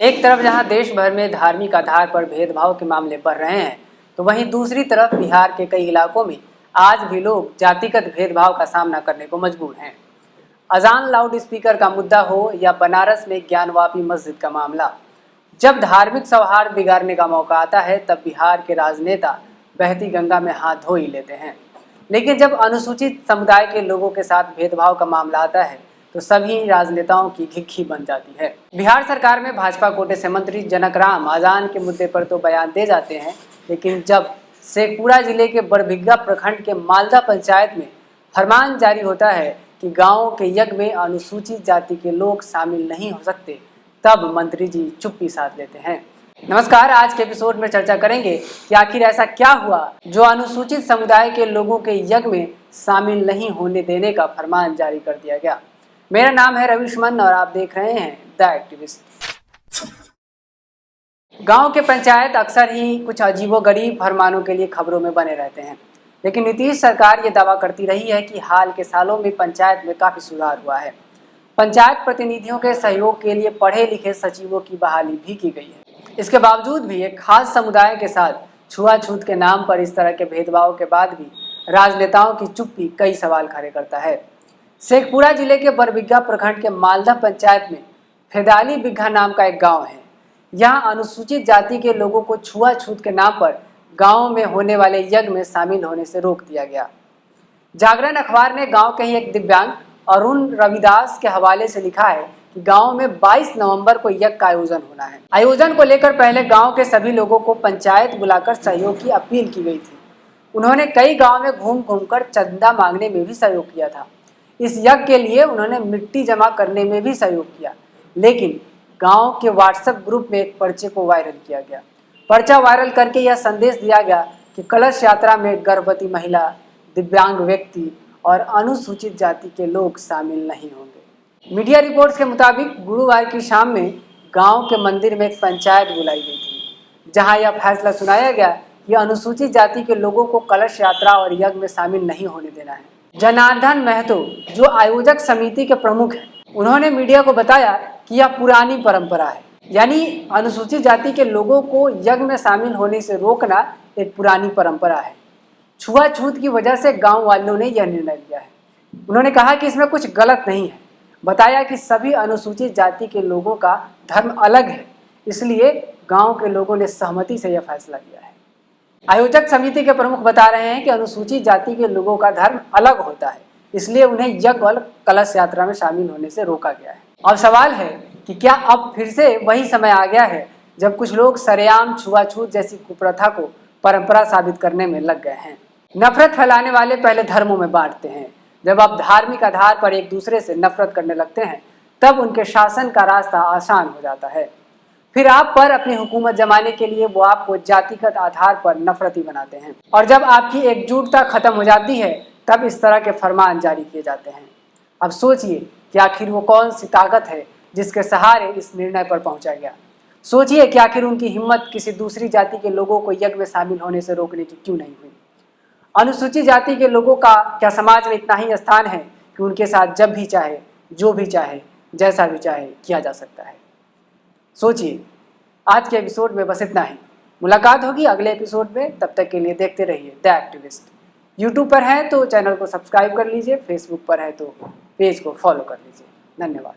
एक तरफ जहां देश भर में धार्मिक आधार पर भेदभाव के मामले बढ़ रहे हैं, तो वहीं दूसरी तरफ बिहार के कई इलाकों में आज भी लोग जातिगत भेदभाव का सामना करने को मजबूर हैं। अजान लाउड स्पीकर का मुद्दा हो या बनारस में ज्ञानवापी मस्जिद का मामला, जब धार्मिक सौहार्द बिगाड़ने का मौका आता है तब बिहार के राजनेता बहती गंगा में हाथ धो ही लेते हैं। लेकिन जब अनुसूचित समुदाय के लोगों के साथ भेदभाव का मामला आता है तो सभी राजनेताओं की घिघी बन जाती है। बिहार सरकार में भाजपा कोटे से मंत्री जनक राम अजान के मुद्दे पर तो बयान दे जाते हैं, लेकिन जब शेखपुरा जिले के बड़भिग्गा प्रखंड के मालदा पंचायत में फरमान जारी होता है कि गाँव के यज्ञ में अनुसूचित जाति के लोग शामिल नहीं हो सकते, तब मंत्री जी चुप्पी साध लेते हैं। नमस्कार, आज के एपिसोड में चर्चा करेंगे कि आखिर ऐसा क्या हुआ जो अनुसूचित समुदाय के लोगों के यज्ञ में शामिल नहीं होने देने का फरमान जारी कर दिया गया। मेरा नाम है रवि सुमन और आप देख रहे हैं द एक्टिविस्ट। गांव के पंचायत अक्सर ही कुछ अजीबोगरीब फरमानों के लिए खबरों में बने रहते हैं, लेकिन नीतीश सरकार ये दावा करती रही है कि हाल के सालों में पंचायत में काफी सुधार हुआ है। पंचायत प्रतिनिधियों के सहयोग के लिए पढ़े लिखे सचिवों की बहाली भी की गई है। इसके बावजूद भी एक खास समुदाय के साथ छुआछूत के नाम पर इस तरह के भेदभाव के बाद भी राजनेताओं की चुप्पी कई सवाल खड़े करता है। शेखपुरा जिले के बड़भिग्गा प्रखंड के मालदा पंचायत में फेदाली बिग्घा नाम का एक गांव है। यहाँ अनुसूचित जाति के लोगों को छुआछूत के नाम पर गांव में होने वाले यज्ञ में शामिल होने से रोक दिया गया। जागरण अखबार ने गांव के ही एक दिव्यांग अरुण रविदास के हवाले से लिखा है कि गांव में 22 नवंबर को यज्ञ का आयोजन होना है। आयोजन को लेकर पहले गांव के सभी लोगों को पंचायत बुलाकर सहयोग की अपील की गई थी। उन्होंने कई गांव में घूम घूमकर चंदा मांगने में भी सहयोग किया था। इस यज्ञ के लिए उन्होंने मिट्टी जमा करने में भी सहयोग किया, लेकिन गांव के व्हाट्सएप ग्रुप में एक पर्चे को वायरल किया गया। पर्चा वायरल करके यह संदेश दिया गया कि कलश यात्रा में गर्भवती महिला, दिव्यांग व्यक्ति और अनुसूचित जाति के लोग शामिल नहीं होंगे। मीडिया रिपोर्ट्स के मुताबिक गुरुवार की शाम में गांव के मंदिर में एक पंचायत बुलाई गई थी, जहां यह फैसला सुनाया गया कि अनुसूचित जाति के लोगों को कलश यात्रा और यज्ञ में शामिल नहीं होने देना है। जनार्दन महतो, जो आयोजक समिति के प्रमुख हैं, उन्होंने मीडिया को बताया कि यह पुरानी परंपरा है, यानी अनुसूचित जाति के लोगों को यज्ञ में शामिल होने से रोकना एक पुरानी परंपरा है। छुआछूत की वजह से गांव वालों ने यह निर्णय लिया है। उन्होंने कहा कि इसमें कुछ गलत नहीं है। बताया कि सभी अनुसूचित जाति के लोगों का धर्म अलग है, इसलिए गांव के लोगों ने सहमति से यह फैसला लिया है। आयोजक समिति के प्रमुख बता रहे हैं कि अनुसूचित जाति के लोगों का धर्म अलग होता है, इसलिए उन्हें यज्ञ और कलश यात्रा में शामिल होने से रोका गया है। अब सवाल है कि क्या अब फिर से वही समय आ गया है जब कुछ लोग सरेआम छुआछूत जैसी कुप्रथा को परंपरा साबित करने में लग गए हैं। नफरत फैलाने वाले पहले धर्मों में बांटते हैं। जब आप धार्मिक आधार पर एक दूसरे से नफरत करने लगते हैं, तब उनके शासन का रास्ता आसान हो जाता है। फिर आप पर अपनी हुकूमत जमाने के लिए वो आपको जातिगत आधार पर नफरती बनाते हैं, और जब आपकी एकजुटता खत्म हो जाती है तब इस तरह के फरमान जारी किए जाते हैं। अब सोचिए कि आखिर वो कौन सी ताकत है जिसके सहारे इस निर्णय पर पहुंचा गया। सोचिए कि आखिर उनकी हिम्मत किसी दूसरी जाति के लोगों को यज्ञ में शामिल होने से रोकने की क्यों नहीं हुई। अनुसूचित जाति के लोगों का क्या समाज में इतना ही स्थान है कि उनके साथ जब भी चाहे, जो भी चाहे, जैसा भी चाहे किया जा सकता है। सोचिए। आज के एपिसोड में बस इतना ही। मुलाकात होगी अगले एपिसोड में। तब तक के लिए देखते रहिए द एक्टिविस्ट। यूट्यूब पर है तो चैनल को सब्सक्राइब कर लीजिए, फेसबुक पर है तो पेज को फॉलो कर लीजिए। धन्यवाद।